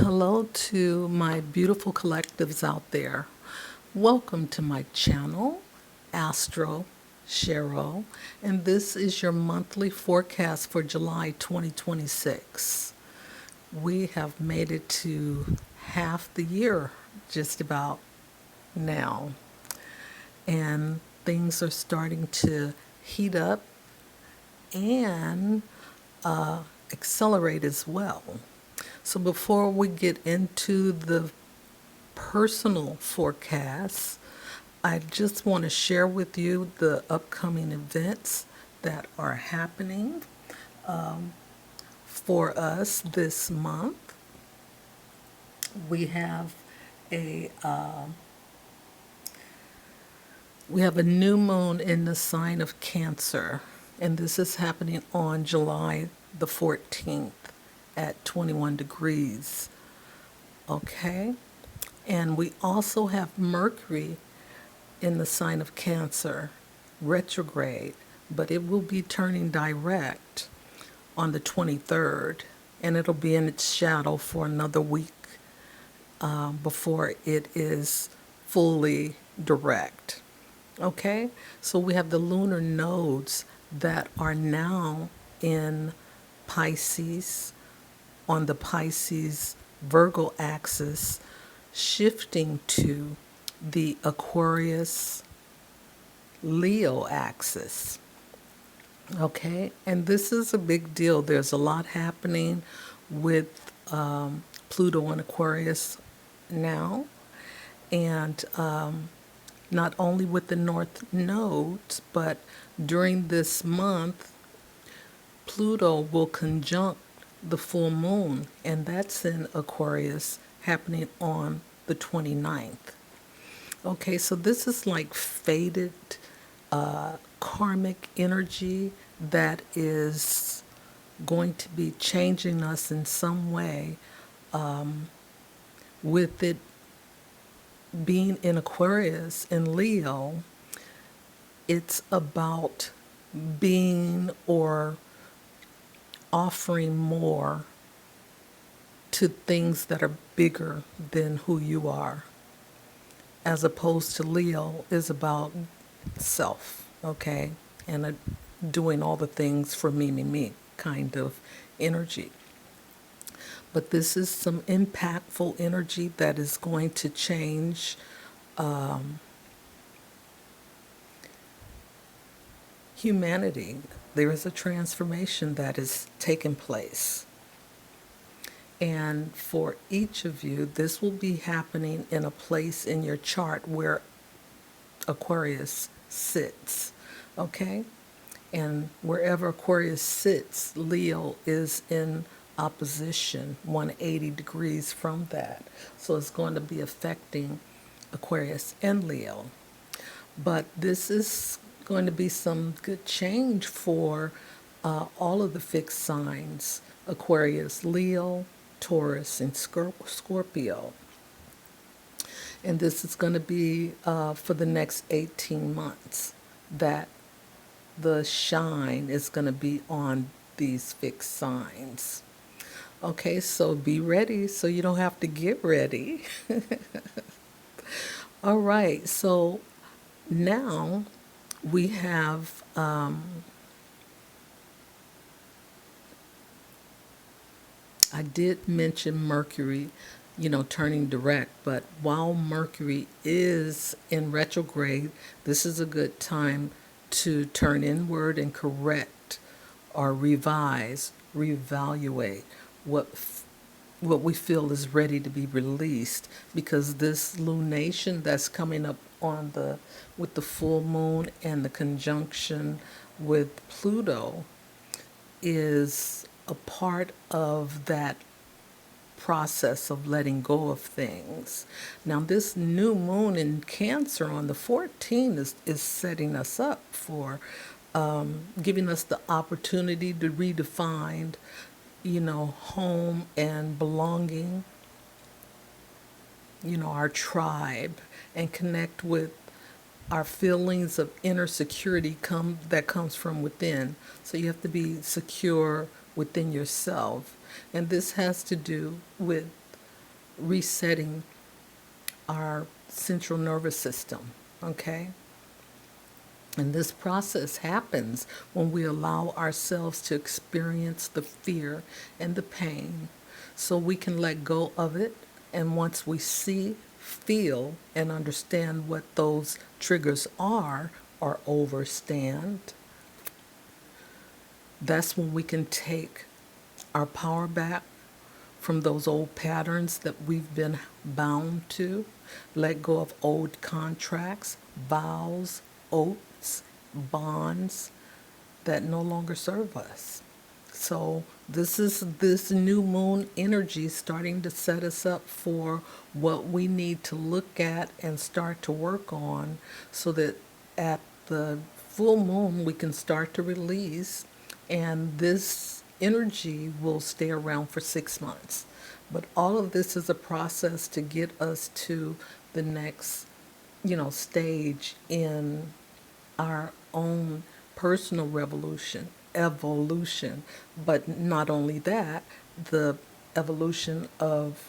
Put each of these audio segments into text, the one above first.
Hello to my beautiful collectives out there. Welcome to my channel, Astro Cheryl, and this is your monthly forecast for July 2026. We have made it to half the year just about now, and things are starting to heat up and accelerate as well. So before we get into the personal forecasts, I just want to share with you the upcoming events that are happening for us this month. We have a new moon in the sign of Cancer, and this is happening on July the 14th at 21 degrees. Okay? And we also have Mercury in the sign of Cancer, retrograde, but it will be turning direct on the 23rd, and it'll be in its shadow for another week before it is fully direct. Okay, so we have the lunar nodes that are now in Pisces, on the Pisces Virgo axis, shifting to the Aquarius Leo axis. Okay, and this is a big deal. There's a lot happening with Pluto and Aquarius now, and not only with the North nodes, but during this month, Pluto will conjunct the full moon, and that's in Aquarius, happening on the 29th. Okay, so this is like fated karmic energy that is going to be changing us in some way, with it being in Aquarius and Leo. It's about being or offering more to things that are bigger than who you are, as opposed to Leo is about self, okay, and doing all the things for me kind of energy. But this is some impactful energy that is going to change humanity. There is a transformation that is taking place. And for each of you, this will be happening in a place in your chart where Aquarius sits. Okay? And wherever Aquarius sits, Leo is in opposition 180 degrees from that. So it's going to be affecting Aquarius and Leo. But this is going to be some good change for all of the fixed signs: Aquarius, Leo, Taurus, and Scorpio. And this is going to be for the next 18 months that the shine is going to be on these fixed signs. Okay, so be ready so you don't have to get ready. All right, so now we have I did mention Mercury, turning direct, but while Mercury is in retrograde, this is a good time to turn inward and correct or revise, reevaluate what we feel is ready to be released, because this lunation that's coming up on with the full moon and the conjunction with Pluto is a part of that process of letting go of things. Now, this new moon in Cancer on the 14th is setting us up for giving us the opportunity to redefine, home and belonging, our tribe, and connect with our feelings of inner security that comes from within. So you have to be secure within yourself. And this has to do with resetting our central nervous system, okay? And this process happens when we allow ourselves to experience the fear and the pain so we can let go of it. And once we see, feel, and understand what those triggers are or overstand, that's when we can take our power back from those old patterns that we've been bound to, let go of old contracts, vows, oaths, bonds that no longer serve us. So this is this new moon energy starting to set us up for what we need to look at and start to work on so that at the full moon we can start to release, and this energy will stay around for 6 months. But all of this is a process to get us to the next, stage in our own personal evolution, but not only that, the evolution of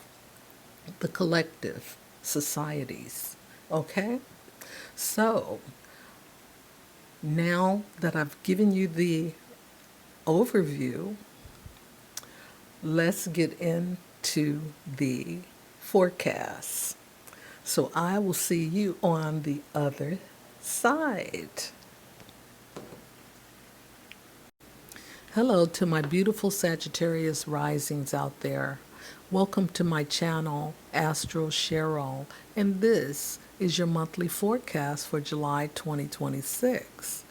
the collective societies. Okay? So, now that I've given you the overview, let's get into the forecast. So I will see you on the other side. Hello to my beautiful Sagittarius risings out there. Welcome to my channel, Astro Cheryl, and this is your monthly forecast for July 2026.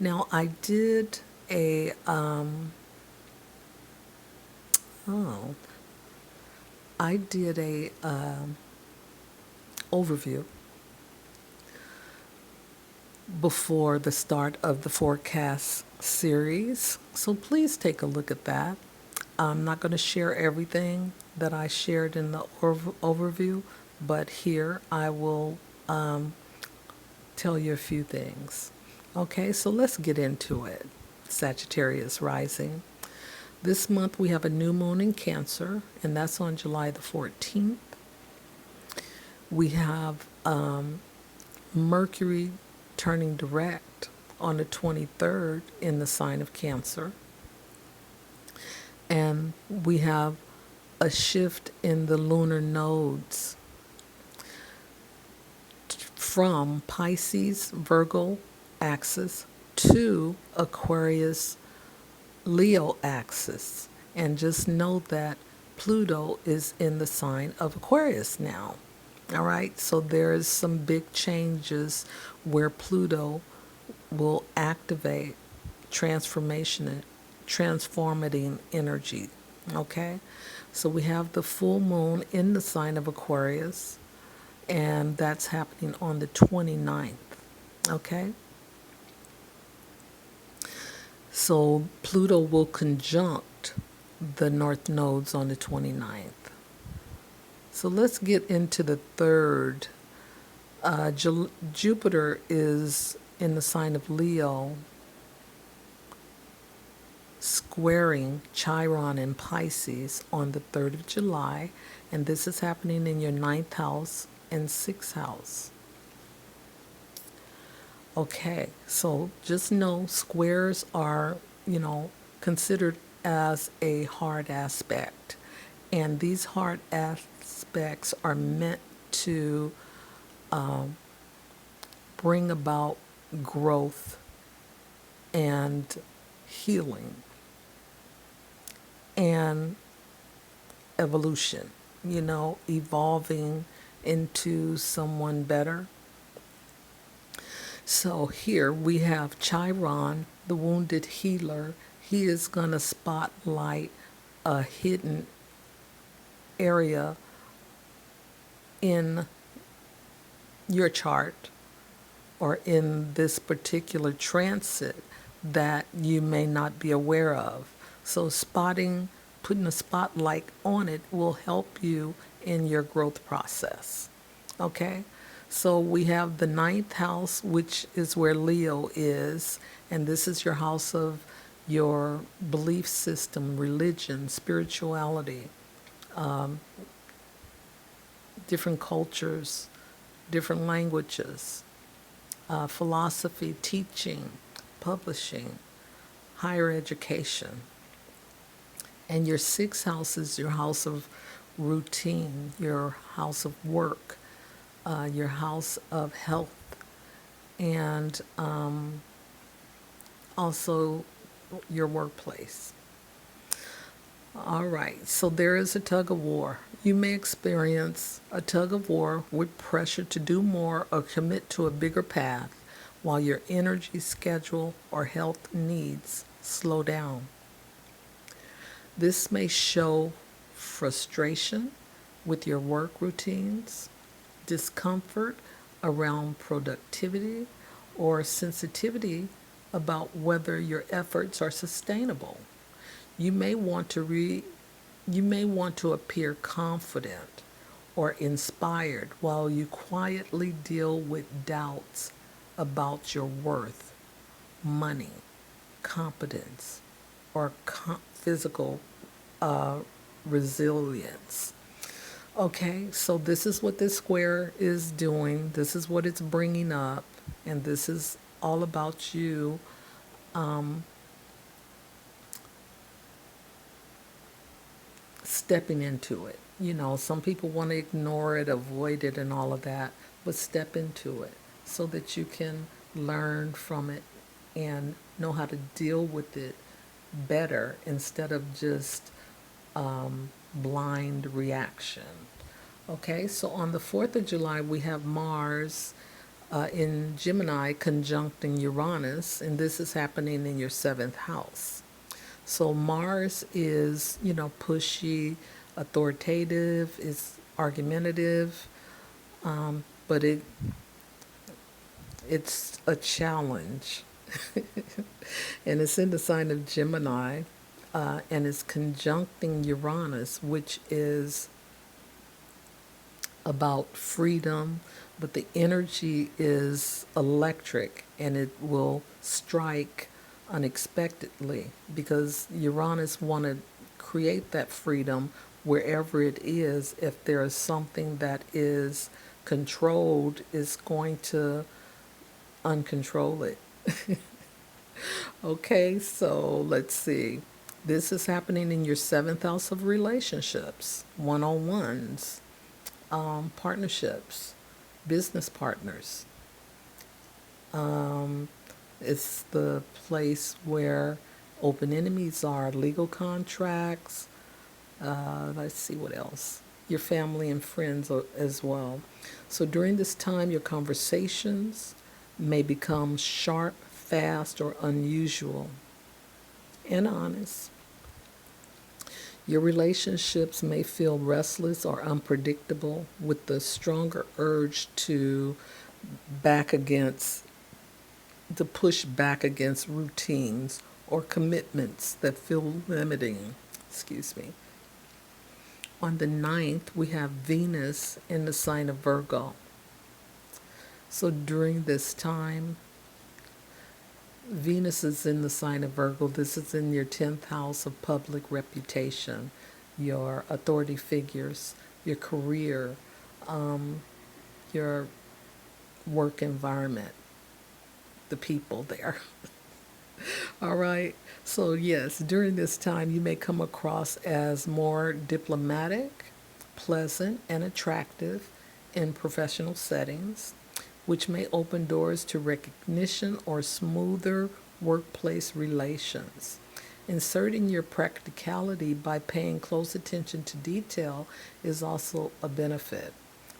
Now, I did a overview before the start of the forecast series, so please take a look at that. I'm not going to share everything that I shared in the overview, but here I will tell you a few things. Okay, so let's get into it. Sagittarius rising. This month we have a new moon in Cancer, and that's on July the 14th. We have Mercury turning direct on the 23rd in the sign of Cancer. And we have a shift in the lunar nodes from Pisces, Virgo axis to Aquarius, Leo axis. And just know that Pluto is in the sign of Aquarius now. All right, so there's some big changes where Pluto will activate transformating energy. Okay, so we have the full moon in the sign of Aquarius, and that's happening on the 29th. Okay, so Pluto will conjunct the north nodes on the 29th. So let's get into the third. Jupiter is in the sign of Leo, squaring Chiron in Pisces on the 3rd of July, and this is happening in your 9th house and 6th house. Okay, so just know squares are, considered as a hard aspect, and these hard aspects are meant to bring about growth and healing and evolution, evolving into someone better. So here we have Chiron, the wounded healer. He is going to spotlight a hidden area in your chart or in this particular transit that you may not be aware of. So putting a spotlight on it will help you in your growth process. Okay? So we have the 9th house, which is where Leo is, and this is your house of your belief system, religion, spirituality, different cultures, different languages, philosophy, teaching, publishing, higher education. And your sixth house is your house of routine, your house of work, your house of health, and also your workplace. All right, so there is a tug of war. You may experience a tug of war with pressure to do more or commit to a bigger path while your energy, schedule, or health needs slow down. This may show frustration with your work routines, discomfort around productivity, or sensitivity about whether your efforts are sustainable. You may want to you may want to appear confident or inspired while you quietly deal with doubts about your worth, money, competence, or physical resilience. Okay, so this is what this square is doing. This is what it's bringing up. And this is all about you stepping into it. You know, some people want to ignore it, avoid it, and all of that, but step into it so that you can learn from it and know how to deal with it better instead of just blind reaction. Okay, so on the 4th of July, we have Mars in Gemini conjuncting Uranus, and this is happening in your seventh house. So Mars is, you know, pushy, authoritative, is argumentative, but it's a challenge. And it's in the sign of Gemini, and it's conjuncting Uranus, which is about freedom, but the energy is electric and it will strike unexpectedly because Uranus want to create that freedom wherever it is. If there is something that is controlled, is going to uncontrol it. Okay, so let's see. This is happening in your seventh house of relationships, one-on-ones, partnerships, business partners. It's the place where open enemies are, legal contracts. Let's see what else. Your family and friends as well. So during this time, your conversations may become sharp, fast, or unusual and honest. Your relationships may feel restless or unpredictable with the stronger urge back against to push back against routines or commitments that feel limiting. Excuse me. On the 9th, we have Venus in the sign of Virgo. So during this time, Venus is in the sign of Virgo. This is in your 10th house of public reputation, your authority figures, your career, your work environment, the people there. All right. So, yes, during this time, you may come across as more diplomatic, pleasant, and attractive in professional settings, which may open doors to recognition or smoother workplace relations. Inserting your practicality by paying close attention to detail is also a benefit.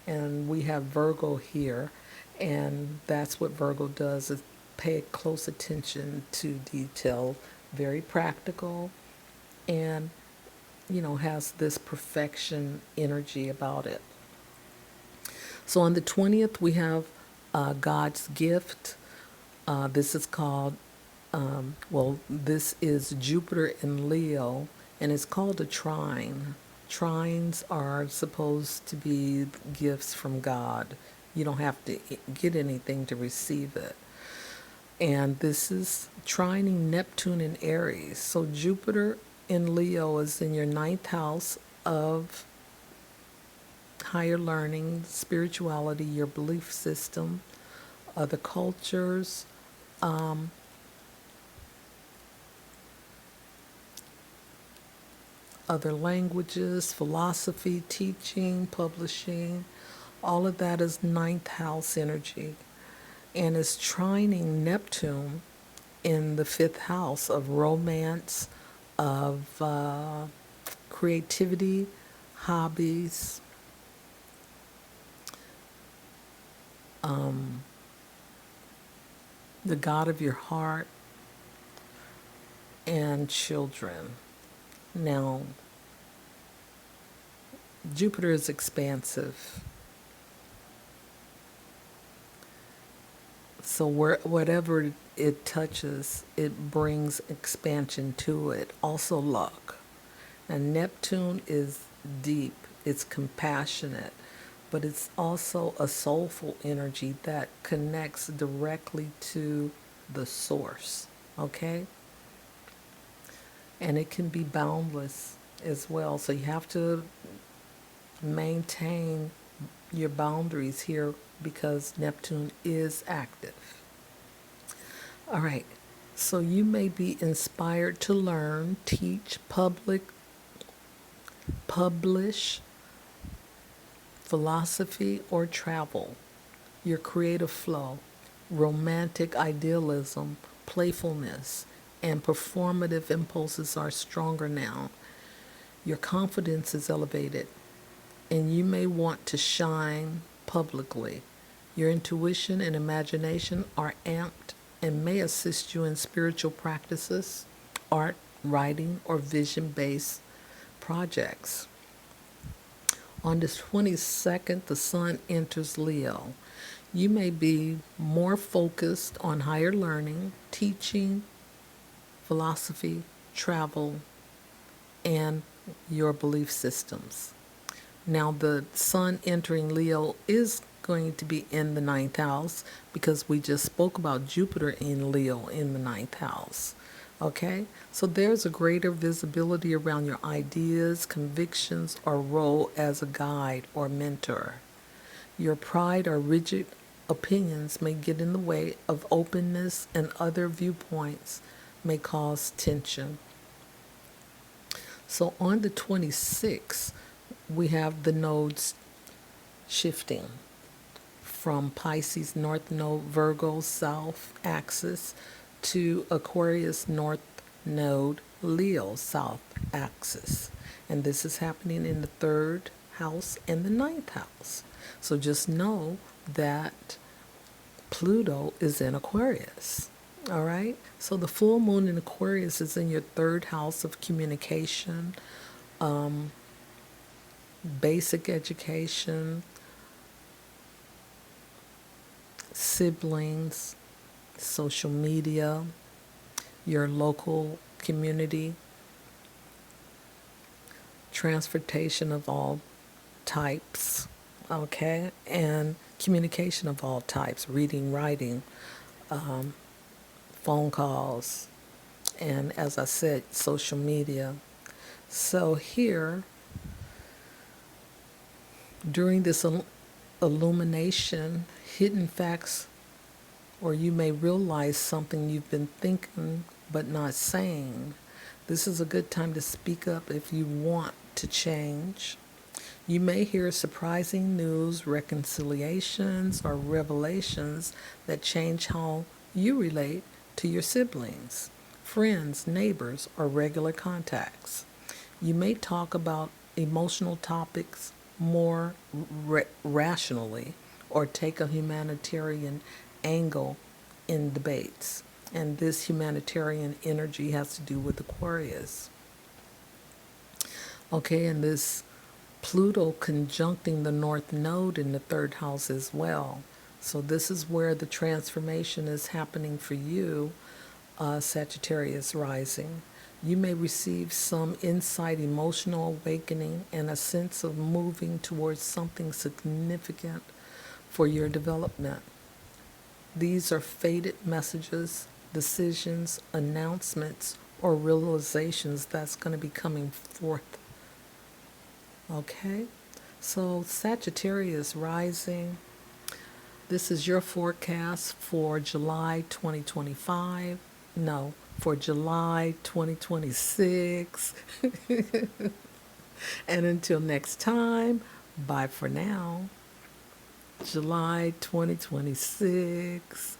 And we have Virgo here, and that's what Virgo does is pay close attention to detail, very practical, and has this perfection energy about it. So on the 20th, we have God's gift. This is called, this is Jupiter in Leo, and it's called a trine. Trines are supposed to be gifts from God. You don't have to get anything to receive it. And this is trining Neptune in Aries. So Jupiter in Leo is in your 9th house of higher learning, spirituality, your belief system, other cultures, other languages, philosophy, teaching, publishing. All of that is ninth house energy and is trining Neptune in the fifth house of romance, of creativity, hobbies, the God of your heart, and children. Now, Jupiter is expansive. So whatever it touches, it brings expansion to it. Also luck. And Neptune is deep, it's compassionate, but it's also a soulful energy that connects directly to the source, okay? And it can be boundless as well. So you have to maintain your boundaries here because Neptune is active. All right. So you may be inspired to learn, teach, publish, philosophy, or travel. Your creative flow, romantic idealism, playfulness, and performative impulses are stronger now. Your confidence is elevated, and you may want to shine publicly. Your intuition and imagination are amped and may assist you in spiritual practices, art, writing, or vision based projects. On the 22nd, the Sun enters Leo. You may be more focused on higher learning, teaching, philosophy, travel, and your belief systems. Now, the Sun entering Leo is going to be in the ninth house because we just spoke about Jupiter in Leo in the ninth house. Okay? So there's a greater visibility around your ideas, convictions, or role as a guide or mentor. Your pride or rigid opinions may get in the way of openness, and other viewpoints may cause tension. So on the 26th, we have the nodes shifting from Pisces North Node Virgo South axis to Aquarius North Node Leo South axis. And this is happening in the third house and the ninth house. So just know that Pluto is in Aquarius. All right? So the full moon in Aquarius is in your third house of communication, basic education, siblings, social media, your local community, transportation of all types, okay, and communication of all types, reading, writing, phone calls, and as I said, social media. So here, during this illumination, hidden facts, or you may realize something you've been thinking but not saying. This is a good time to speak up if you want to change. You may hear surprising news, reconciliations, or revelations that change how you relate to your siblings, friends, neighbors, or regular contacts. You may talk about emotional topics more rationally or take a humanitarian angle in debates. And this humanitarian energy has to do with Aquarius. Okay, and this Pluto conjuncting the North Node in the third house as well. So this is where the transformation is happening for you, Sagittarius rising. You may receive some insight, emotional awakening, and a sense of moving towards something significant for your development. These are fated messages, decisions, announcements, or realizations that's going to be coming forth. Okay? So, Sagittarius rising, this is your forecast for July 2025. No, for July 2026. And until next time, bye for now. July 2026.